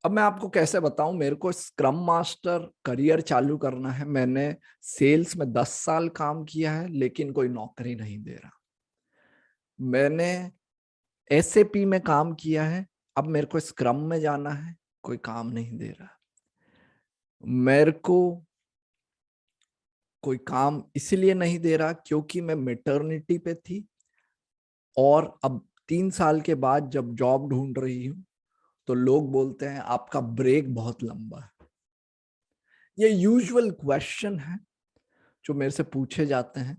अब मैं आपको कैसे बताऊं, मेरे को स्क्रम मास्टर करियर चालू करना है। मैंने सेल्स में 10 साल काम किया है लेकिन कोई नौकरी नहीं दे रहा। मैंने एसएपी में काम किया है, अब मेरे को स्क्रम में जाना है, कोई काम नहीं दे रहा। मेरे को कोई काम इसलिए नहीं दे रहा क्योंकि मैं मेटर्निटी पे थी, और अब 3 साल के बाद जब जॉब ढूंढ रही हूं तो लोग बोलते हैं आपका ब्रेक बहुत लंबा है। ये यूजुअल क्वेश्चन है जो मेरे से पूछे जाते हैं,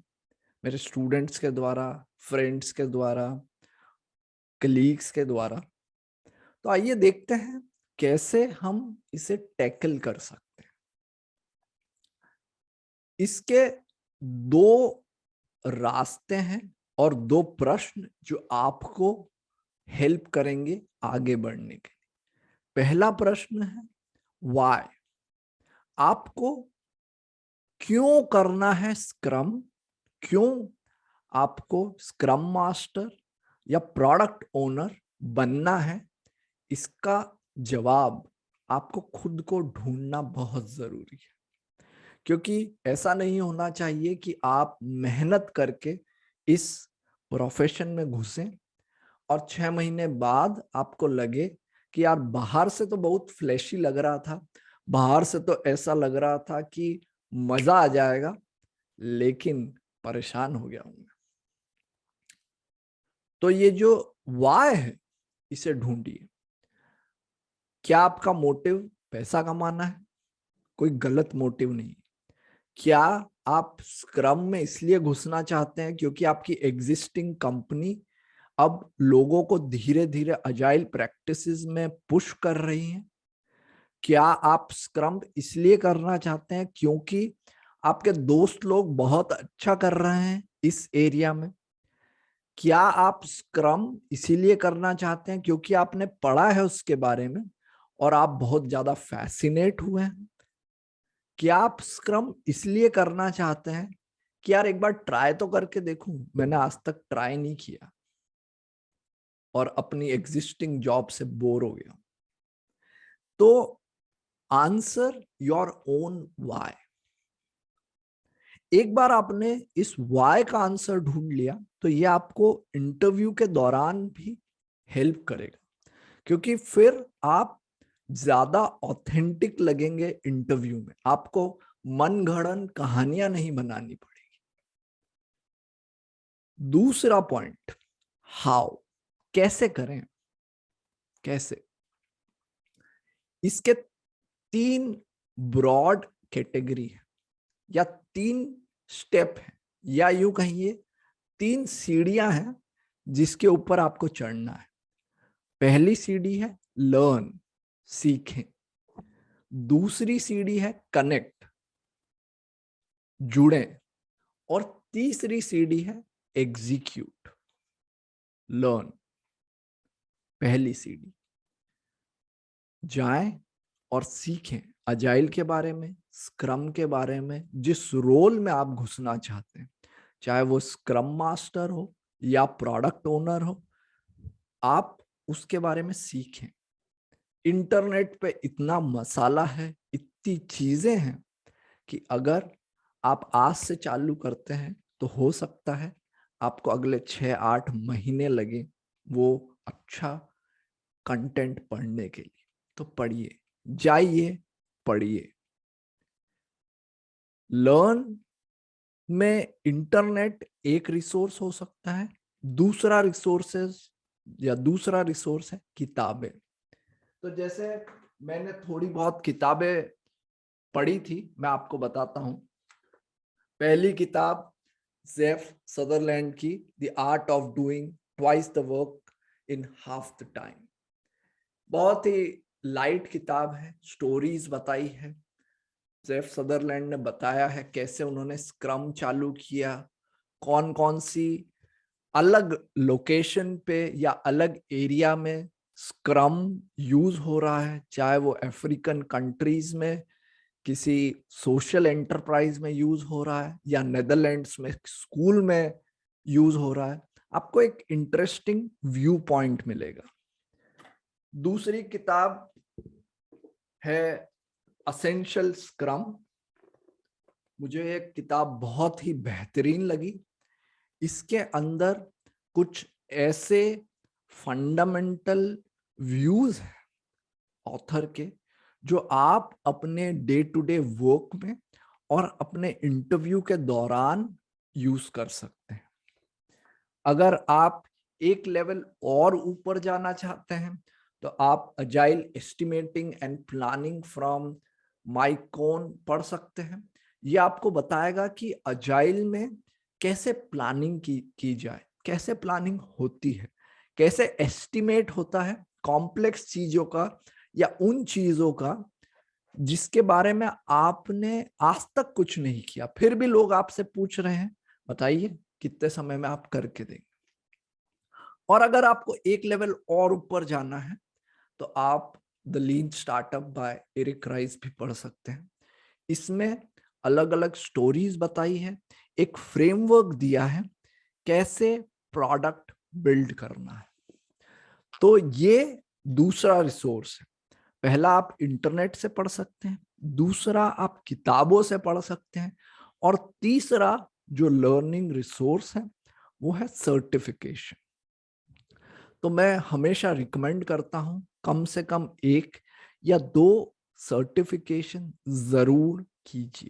मेरे स्टूडेंट्स के द्वारा, फ्रेंड्स के द्वारा, कलीग्स के द्वारा। तो आइए देखते हैं कैसे हम इसे टैकल कर सकते हैं। इसके दो रास्ते हैं और दो प्रश्न जो आपको हेल्प करेंगे आगे बढ़ने के लिए। पहला प्रश्न है व्हाई। आपको क्यों करना है स्क्रम? क्यों आपको स्क्रम मास्टर या प्रोडक्ट ओनर बनना है? इसका जवाब आपको खुद को ढूंढना बहुत जरूरी है, क्योंकि ऐसा नहीं होना चाहिए कि आप मेहनत करके इस प्रोफेशन में घुसें और 6 महीने बाद आपको लगे कि यार बाहर से तो बहुत फ्लैशी लग रहा था, बाहर से तो ऐसा लग रहा था कि मजा आ जाएगा, लेकिन परेशान हो गया हूं मैं। तो ये जो वाय है इसे ढूंढिए। क्या आपका मोटिव पैसा कमाना है? कोई गलत मोटिव नहीं। क्या आप स्क्रम में इसलिए घुसना चाहते हैं क्योंकि आपकी एग्जिस्टिंग कंपनी अब लोगों को धीरे धीरे अजाइल प्रैक्टिसेस में पुश कर रही है? क्या आप स्क्रम इसलिए करना चाहते हैं क्योंकि आपके दोस्त लोग बहुत अच्छा कर रहे हैं इस एरिया में? क्या आप स्क्रम इसीलिए करना चाहते हैं क्योंकि आपने पढ़ा है उसके बारे में और आप बहुत ज्यादा फैसिनेट हुए हैं? क्या आप स्क्रम इसलिए करना चाहते हैं कि यार एक बार ट्राई तो करके देखूं, मैंने आज तक ट्राई नहीं किया और अपनी एग्जिस्टिंग जॉब से बोर हो गया? तो आंसर योर ओन व्हाई। एक बार आपने इस व्हाई का आंसर ढूंढ लिया तो ये आपको इंटरव्यू के दौरान भी हेल्प करेगा, क्योंकि फिर आप ज्यादा ऑथेंटिक लगेंगे इंटरव्यू में। आपको मन गढ़ंत कहानियां नहीं बनानी पड़ेगी। दूसरा पॉइंट, हाउ। कैसे करें? कैसे? इसके 3 ब्रॉड कैटेगरी है या 3 स्टेप है, या यूं कहिए 3 सीढ़ियां हैं जिसके ऊपर आपको चढ़ना है। पहली सीढ़ी है लर्न, सीखें। दूसरी सीढ़ी है कनेक्ट, जुड़ें। और तीसरी सीढ़ी है एग्जीक्यूट, लर्न। पहली सीढ़ी, जाएं और सीखें अजाइल के बारे में, स्क्रम के बारे में। जिस रोल में आप घुसना चाहते हैं, चाहे वो स्क्रम मास्टर हो या प्रोडक्ट ओनर हो, आप उसके बारे में सीखें। इंटरनेट पे इतना मसाला है, इतनी चीजें हैं कि अगर आप आज से चालू करते हैं तो हो सकता है आपको अगले 6-8 महीने लगे वो अच्छा कंटेंट पढ़ने के लिए। तो पढ़िए, जाइए, पढ़िए। लर्न में इंटरनेट एक रिसोर्स हो सकता है, दूसरा रिसोर्स है किताबें। तो जैसे मैंने थोड़ी बहुत किताबें पढ़ी थी, मैं आपको बताता हूं। पहली किताब जेफ सदरलैंड की, the art of doing twice the work in half the time. बहुत ही लाइट किताब है, स्टोरीज बताई है। जेफ सदरलैंड ने बताया है कैसे उन्होंने स्क्रम चालू किया, कौन कौन सी अलग लोकेशन पे या अलग एरिया में स्क्रम यूज हो रहा है, चाहे वो अफ्रीकन कंट्रीज में किसी सोशल एंटरप्राइज में यूज हो रहा है या नेदरलैंड्स में स्कूल में यूज हो रहा है। आपको एक इंटरेस्टिंग व्यू पॉइंट मिलेगा। दूसरी किताब है असेंशियल स्क्रम। मुझे ये किताब बहुत ही बेहतरीन लगी। इसके अंदर कुछ ऐसे फंडामेंटल व्यूज हैं ऑथर के, जो आप अपने डे टू डे वर्क में और अपने इंटरव्यू के दौरान यूज कर सकते हैं। अगर आप एक लेवल और ऊपर जाना चाहते हैं तो आप agile estimating and planning from Mike Cohn पढ़ सकते हैं। ये आपको बताएगा कि अजाइल में कैसे प्लानिंग की जाए, कैसे प्लानिंग होती है, कैसे एस्टिमेट होता है कॉम्प्लेक्स चीजों का या उन चीजों का जिसके बारे में आपने आज तक कुछ नहीं किया, फिर भी लोग आपसे पूछ रहे हैं बताइए कितने समय में आप करके देंगे। और अगर आपको एक लेवल और ऊपर जाना है तो आप the lean startup by Eric Ries भी पढ़ सकते हैं। इसमें अलग अलग स्टोरीज बताई है, एक फ्रेमवर्क दिया है कैसे प्रोडक्ट बिल्ड करना है। तो ये दूसरा रिसोर्स है। पहला आप इंटरनेट से पढ़ सकते हैं, दूसरा आप किताबों से पढ़ सकते हैं, और तीसरा जो लर्निंग रिसोर्स है वो है सर्टिफिकेशन। तो मैं हमेशा रिकमेंड करता हूं कम से कम 1 या 2 सर्टिफिकेशन जरूर कीजिए।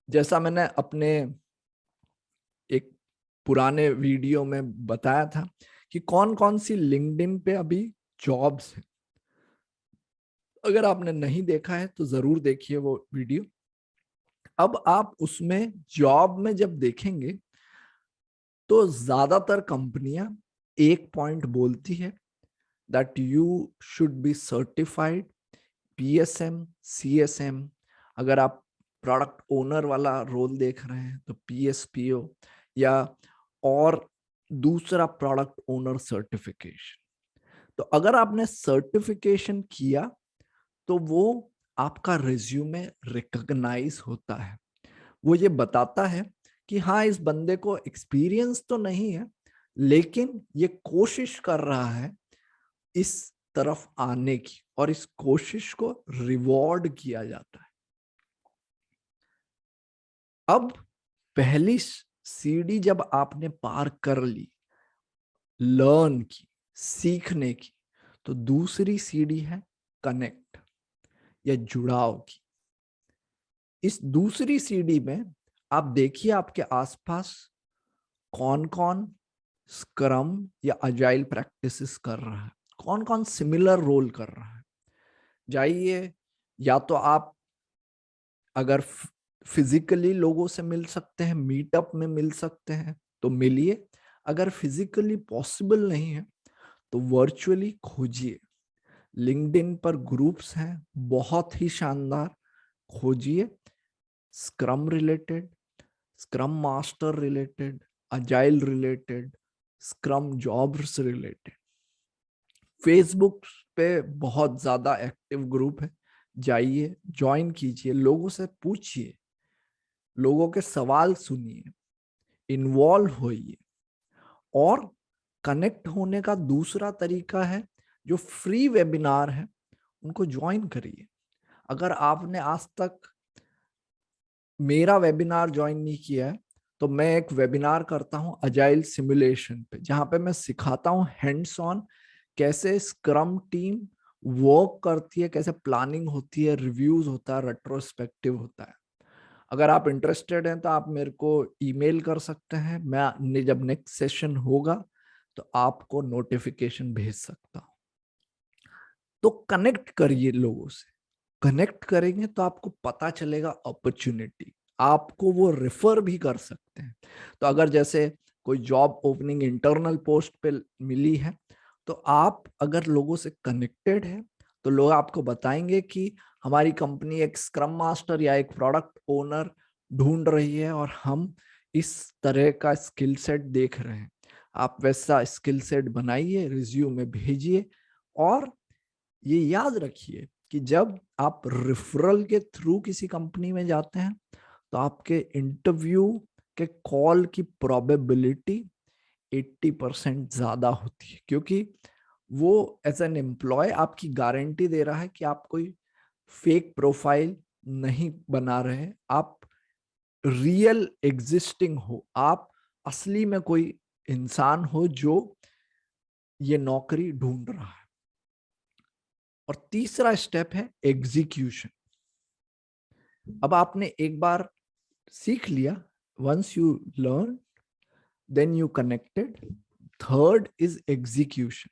जैसा मैंने अपने एक पुराने वीडियो में बताया था कि कौन कौन सी लिंक्डइन पे अभी जॉब्स हैं। अगर आपने नहीं देखा है तो जरूर देखिए वो वीडियो। अब आप उसमें जॉब में जब देखेंगे तो ज्यादातर कंपनियां एक पॉइंट बोलती है that you should be certified PSM CSM. अगर आप प्रोडक्ट ओनर वाला रोल देख रहे हैं तो पीएसपीओ, या और दूसरा प्रोडक्ट ओनर सर्टिफिकेशन। तो अगर आपने सर्टिफिकेशन किया तो वो आपका रिज्यूमे रिकॉग्नाइज होता है। वो ये बताता है कि हाँ, इस बंदे को एक्सपीरियंस तो नहीं है लेकिन ये कोशिश कर रहा है इस तरफ आने की, और इस कोशिश को रिवॉर्ड किया जाता है। अब पहली सीढ़ी जब आपने पार कर ली लर्न की, सीखने की, तो दूसरी सीढ़ी है कनेक्ट या जुड़ाव की। इस दूसरी सीढ़ी में आप देखिए आपके आसपास कौन कौन स्क्रम या अजाइल प्रैक्टिसेस कर रहा है, कौन कौन सिमिलर रोल कर रहा है। जाइए, या तो आप अगर फिजिकली लोगों से मिल सकते हैं, मीटअप में मिल सकते हैं तो मिलिए। अगर फिजिकली पॉसिबल नहीं है तो वर्चुअली खोजिए। लिंक्डइन पर ग्रुप्स हैं बहुत ही शानदार, खोजिए। Scrum related, scrum master related, agile related, scrum jobs related. Facebook पे बहुत ज्यादा एक्टिव ग्रुप है, जाइए ज्वाइन कीजिए, लोगों से पूछिए, लोगों के सवाल सुनिए, इन्वॉल्व होइए। और कनेक्ट होने का दूसरा तरीका है जो फ्री वेबिनार है उनको ज्वाइन करिए। अगर आपने आज तक मेरा वेबिनार ज्वाइन नहीं किया है तो मैं एक वेबिनार करता हूं अजाइल सिमुलेशन पे, जहां पे मैं सिखाता हूं हैंड्स ऑन कैसे स्क्रम टीम वर्क करती है, कैसे प्लानिंग होती है, रिव्यूज होता है, रेट्रोस्पेक्टिव होता है। अगर आप इंटरेस्टेड हैं तो आप मेरे को ईमेल कर सकते हैं। मैं जब नेक्स्ट सेशन होगा तो आपको नोटिफिकेशन भेज सकता हूं। तो कनेक्ट करिए लोगों से। कनेक्ट करेंगे तो आपको पता चलेगा अपॉर्चुनिटी, आपको वो रेफर भी कर सकते हैं। तो अगर जैसे कोई जॉब ओपनिंग इंटरनल पोस्ट पे मिली है तो आप अगर लोगों से कनेक्टेड है तो लोग आपको बताएंगे कि हमारी कंपनी एक स्क्रम मास्टर या एक प्रोडक्ट ओनर ढूंढ रही है और हम इस तरह का स्किल सेट देख रहे हैं। आप वैसा स्किल सेट बनाइए, रिज्यूम में भेजिए। और ये याद रखिए कि जब आप रेफरल के थ्रू किसी कंपनी में जाते हैं तो आपके इंटरव्यू के कॉल की प्रोबेबिलिटी 80% ज्यादा होती है, क्योंकि वो एज एन एम्प्लॉय आपकी गारंटी दे रहा है कि आप कोई फेक प्रोफाइल नहीं बना रहे, आप रियल एग्जिस्टिंग हो, आप असली में कोई इंसान हो जो ये नौकरी ढूंढ रहा है। और तीसरा स्टेप है एग्जीक्यूशन। अब आपने एक बार सीख लिया, once you learn then you connected, third is execution.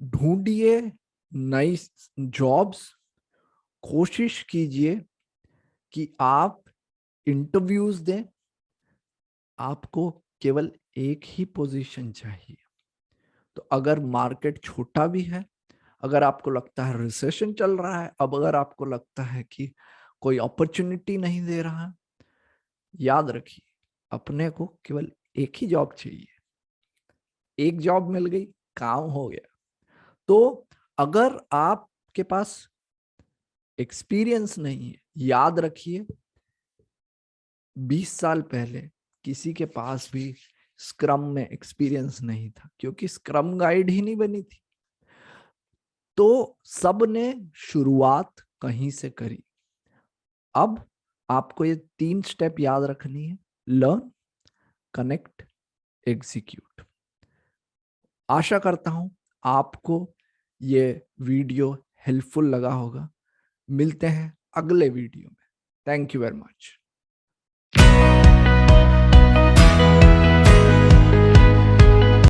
ढूंढिए नई जॉब्स, कोशिश कीजिए कि आप इंटरव्यूज दें। आपको केवल एक ही पोजीशन चाहिए। तो अगर मार्केट छोटा भी है, अगर आपको लगता है रिसेशन चल रहा है, अब अगर आपको लगता है कि कोई अपॉर्चुनिटी नहीं दे रहा, याद रखिए अपने को केवल एक ही जॉब चाहिए। एक जॉब मिल गई, काम हो गया। तो अगर आपके पास एक्सपीरियंस नहीं है, याद रखिए 20 साल पहले किसी के पास भी स्क्रम में एक्सपीरियंस नहीं था, क्योंकि स्क्रम गाइड ही नहीं बनी थी। तो सबने शुरुआत कहीं से करी। अब आपको ये 3 स्टेप याद रखनी है, लर्न, कनेक्ट, एग्जीक्यूट। आशा करता हूं आपको ये वीडियो हेल्पफुल लगा होगा। मिलते हैं अगले वीडियो में। Thank you very much.